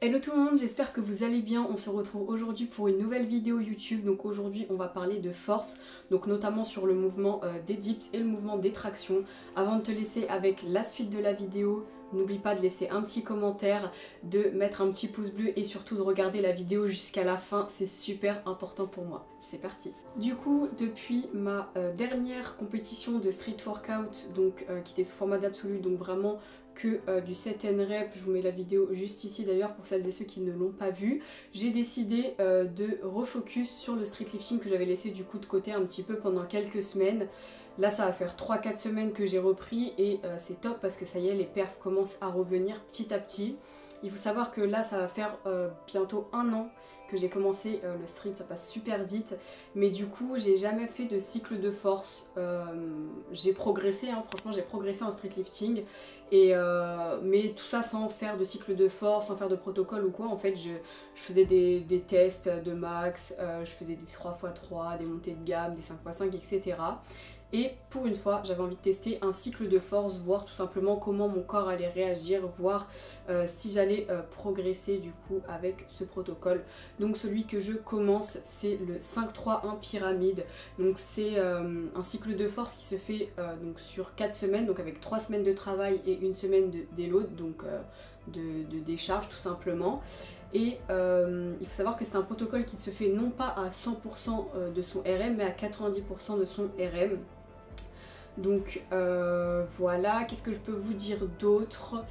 Hello tout le monde, j'espère que vous allez bien. On se retrouve aujourd'hui pour une nouvelle vidéo YouTube. Donc aujourd'hui on va parler de force, donc notamment sur le mouvement des dips et le mouvement des tractions. Avant de te laisser avec la suite de la vidéo, n'oublie pas de laisser un petit commentaire, de mettre un petit pouce bleu et surtout de regarder la vidéo jusqu'à la fin, c'est super important pour moi. C'est parti. Du coup, depuis ma dernière compétition de street workout, donc qui était sous format d'absolu, donc vraiment que du set and rep, je vous mets la vidéo juste ici d'ailleurs pour celles et ceux qui ne l'ont pas vu, j'ai décidé de refocus sur le street lifting que j'avais laissé du coup de côté un petit peu pendant quelques semaines. Là ça va faire 3-4 semaines que j'ai repris et c'est top parce que ça y est, les perfs commencent à revenir petit à petit. Il faut savoir que là ça va faire bientôt 1 an que j'ai commencé le street, ça passe super vite, mais du coup j'ai jamais fait de cycle de force. J'ai progressé, hein, franchement j'ai progressé en street lifting, mais tout ça sans faire de cycle de force, sans faire de protocole ou quoi. En fait je faisais des tests de max, je faisais des 3x3, des montées de gamme, des 5x5, etc. Et pour une fois, j'avais envie de tester un cycle de force, voir tout simplement comment mon corps allait réagir, voir si j'allais progresser du coup avec ce protocole. Donc celui que je commence, c'est le 5-3-1 pyramide. Donc c'est un cycle de force qui se fait donc sur 4 semaines, donc avec 3 semaines de travail et 1 semaine de déload, donc de décharge tout simplement. Et il faut savoir que c'est un protocole qui se fait non pas à 100% de son RM, mais à 90% de son RM. Donc voilà, qu'est-ce que je peux vous dire d'autre?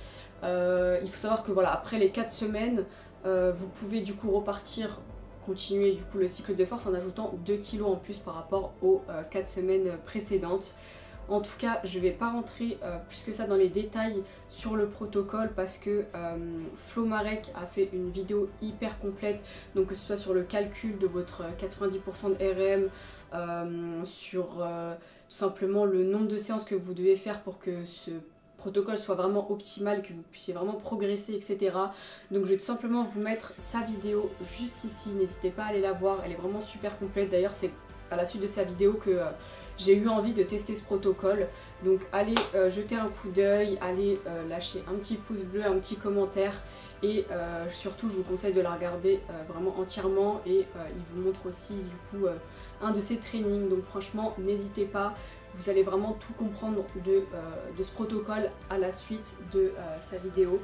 Il faut savoir que voilà, après les 4 semaines, vous pouvez du coup repartir, continuer du coup le cycle de force en ajoutant 2 kg en plus par rapport aux 4 semaines précédentes. En tout cas, je ne vais pas rentrer plus que ça dans les détails sur le protocole parce que Flo Marek a fait une vidéo hyper complète, donc que ce soit sur le calcul de votre 90% de RM, sur tout simplement le nombre de séances que vous devez faire pour que ce protocole soit vraiment optimal, que vous puissiez vraiment progresser, etc. Donc je vais tout simplement vous mettre sa vidéo juste ici, n'hésitez pas à aller la voir, elle est vraiment super complète. D'ailleurs c'est à la suite de sa vidéo que j'ai eu envie de tester ce protocole. Donc allez jeter un coup d'œil, allez lâcher un petit pouce bleu, un petit commentaire et surtout je vous conseille de la regarder vraiment entièrement et il vous montre aussi du coup un de ses trainings. Donc franchement n'hésitez pas, vous allez vraiment tout comprendre de ce protocole à la suite de sa vidéo.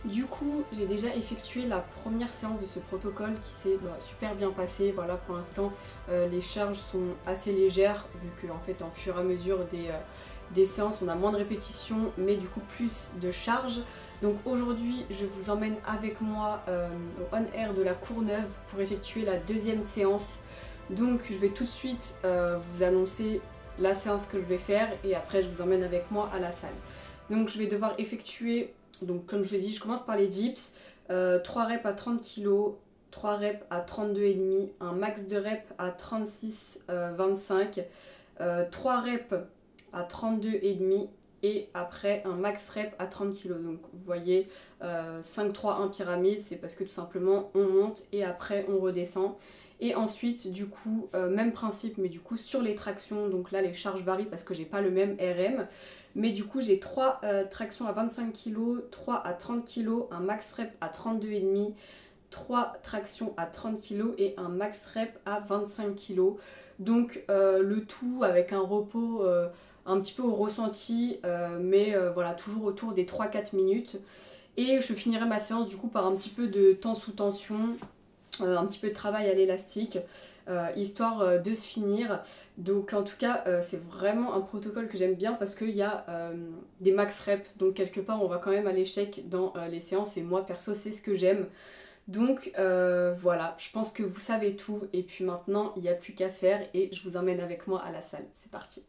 Du coup, j'ai déjà effectué la première séance de ce protocole qui s'est super bien passée. Voilà, pour l'instant, les charges sont assez légères, vu que en fait, en fur et à mesure des séances, on a moins de répétitions, mais du coup plus de charges. Donc aujourd'hui, je vous emmène avec moi au On Air de la Courneuve pour effectuer la deuxième séance. Donc je vais tout de suite vous annoncer la séance que je vais faire et après je vous emmène avec moi à la salle. Donc je vais devoir effectuer, donc comme je vous ai dit, je commence par les dips, 3 reps à 30 kg, 3 reps à 32,5, un max de reps à 36,25, 3 reps à 32,5 et après un max rep à 30 kg. Donc vous voyez 5-3-1 pyramide, c'est parce que tout simplement on monte et après on redescend. Et ensuite du coup même principe mais du coup sur les tractions, donc là les charges varient parce que j'ai pas le même RM. Mais du coup j'ai 3 tractions à 25 kg, 3 à 30 kg, un max rep à 32,5, 3 tractions à 30 kg et un max rep à 25 kg. Donc le tout avec un repos un petit peu au ressenti, mais voilà, toujours autour des 3-4 minutes. Et je finirai ma séance du coup par un petit peu de temps sous tension, un petit peu de travail à l'élastique, histoire de se finir. Donc en tout cas c'est vraiment un protocole que j'aime bien parce qu'il y a des max reps, donc quelque part on va quand même à l'échec dans les séances et moi perso c'est ce que j'aime. Donc voilà, je pense que vous savez tout et puis maintenant il n'y a plus qu'à faire et je vous emmène avec moi à la salle. C'est parti.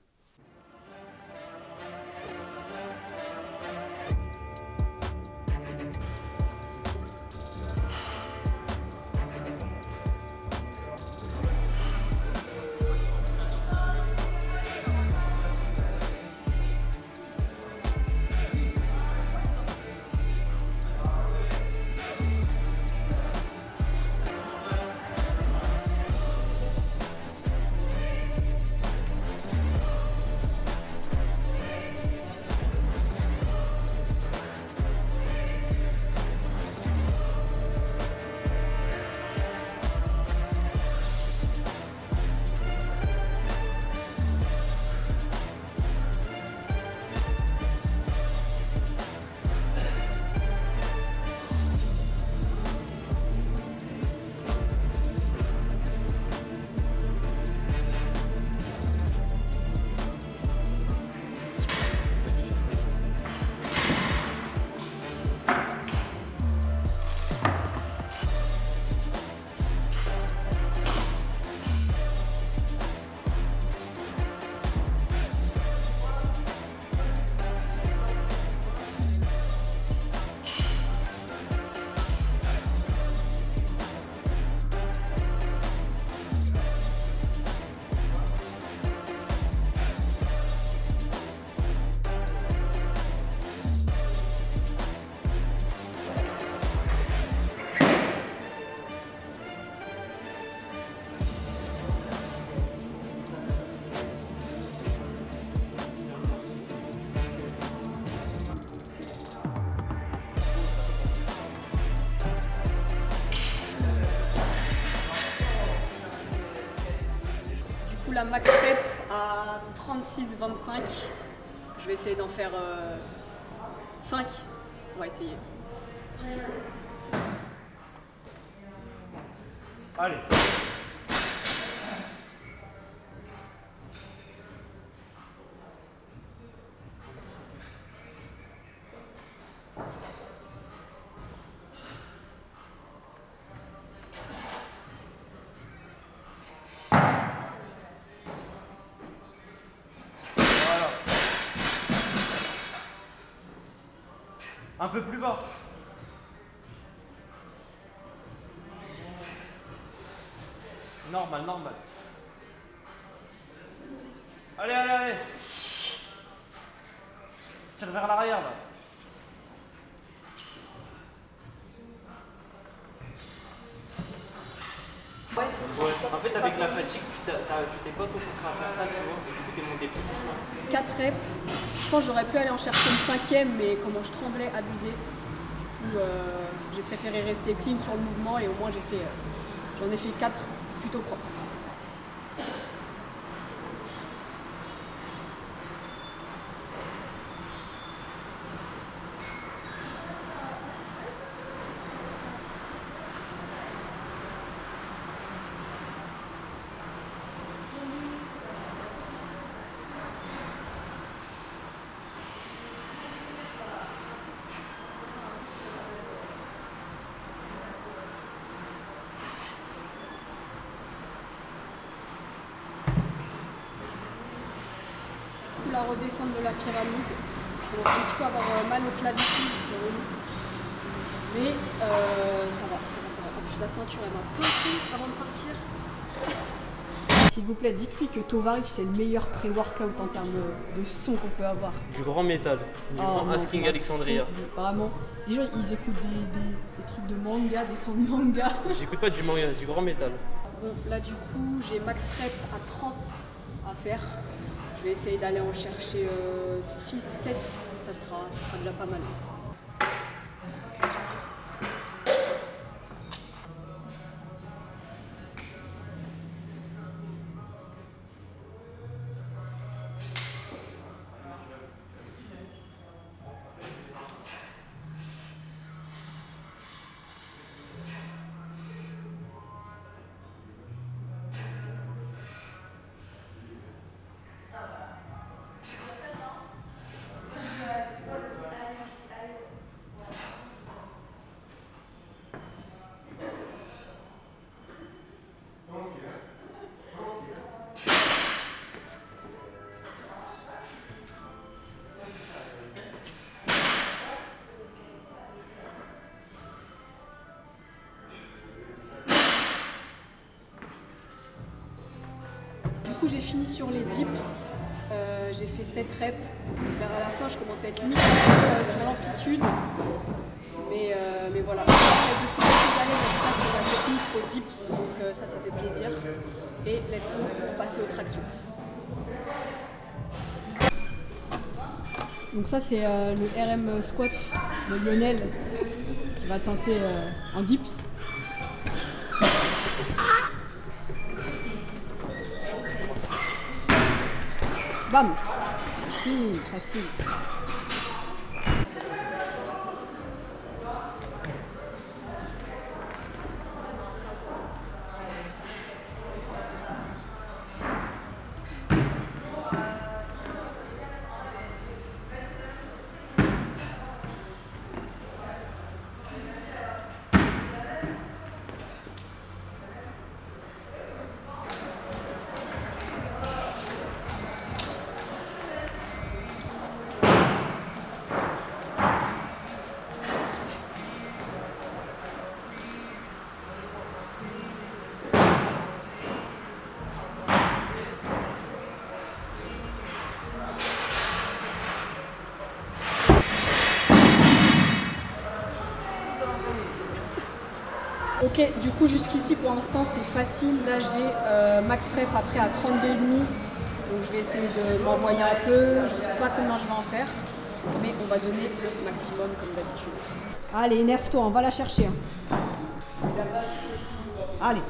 la max rep à 36-25. Je vais essayer d'en faire 5. On va essayer. C'est parti. Allez. Voilà. Un peu plus bas. Normal, normal. Allez, allez, allez. Tire vers l'arrière là. Ouais. En fait, avec la fatigue, tu t'es pas concentré à faire ça, tu vois. Et du coup, t'es monté plus doucement. 4 reps. Je pense que j'aurais pu aller en chercher une 5e, mais comment je tremblais, abusé. Du coup, j'ai préféré rester clean sur le mouvement et au moins j'en ai fait 4 plutôt propres. La redescente de la pyramide. Je commence un petit peu à avoir mal au clavicule, c'est relou. Mais ça va. En plus la ceinture elle m'a pincé avant de partir. S'il vous plaît, dites-lui que Tovarich c'est le meilleur pré-workout en termes de son qu'on peut avoir. Du grand métal, du grand Asking Alexandria. Vraiment. Les gens ils écoutent des trucs de manga, des sons de manga. J'écoute pas du manga, du grand métal. Bon, là du coup j'ai max rep à 30 à faire. Je vais essayer d'aller en chercher 6-7, ça sera déjà pas mal. Du coup j'ai fini sur les dips, j'ai fait 7 reps. Vers à la fin je commençais à être limite sur l'amplitude. Mais voilà, du coup quelques années sur la technique aux dips, donc ça fait plaisir. Et let's go pour passer aux tractions. Donc ça c'est le RM squat de Lionel qui va tenter en dips. Bam! Facile, facile. Ok, du coup jusqu'ici pour l'instant c'est facile. Là j'ai max rep après à 32,5. Donc je vais essayer de m'envoyer un peu. Je ne sais pas comment je vais en faire. Mais on va donner le maximum comme d'habitude. Allez, énerve-toi, on va la chercher. Allez.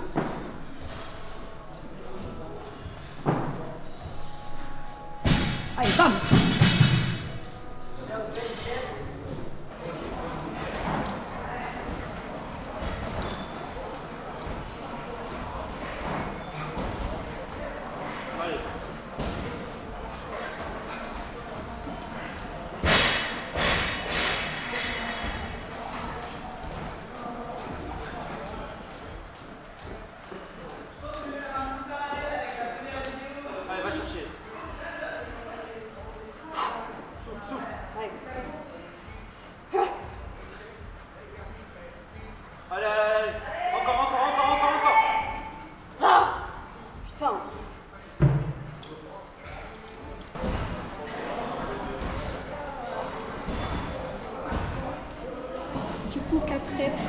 du coup 4 reps,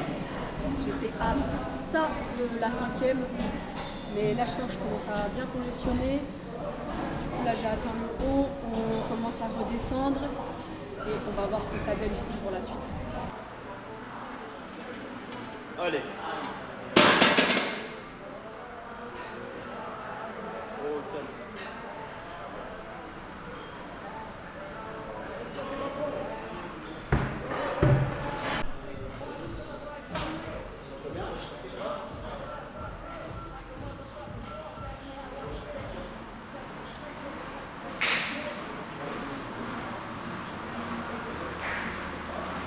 j'étais à ça de la 5e, mais là je sens que je commence à bien congestionner. Du coup là j'ai atteint le haut, on commence à redescendre et on va voir ce que ça donne du coup pour la suite. Allez. Oh, calme.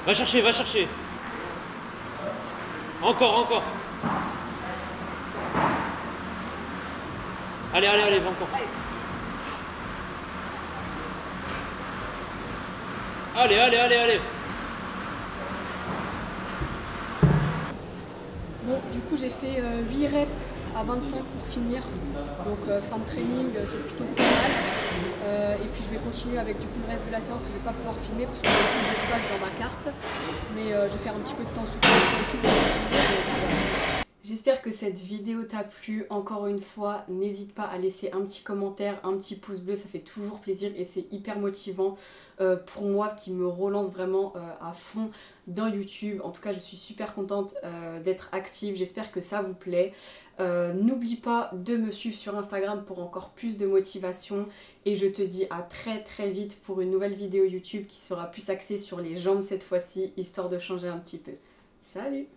Va chercher, va chercher. Encore, encore. Allez, allez, allez, va encore. Allez, allez, allez, allez. Bon, du coup j'ai fait 8 reps à 25 pour finir, donc fin de training c'est plutôt pas mal. Et puis je vais continuer avec du coup le reste de la séance que je ne vais pas pouvoir filmer parce qu'il y a beaucoup d'espace dans ma carte, mais je vais faire un petit peu de temps sous pression et tout pour filmer. J'espère que cette vidéo t'a plu. Encore une fois, n'hésite pas à laisser un petit commentaire, un petit pouce bleu, ça fait toujours plaisir et c'est hyper motivant pour moi qui me relance vraiment à fond dans YouTube. En tout cas, je suis super contente d'être active, j'espère que ça vous plaît. N'oublie pas de me suivre sur Instagram pour encore plus de motivation et je te dis à très vite pour une nouvelle vidéo YouTube qui sera plus axée sur les jambes cette fois-ci, histoire de changer un petit peu. Salut!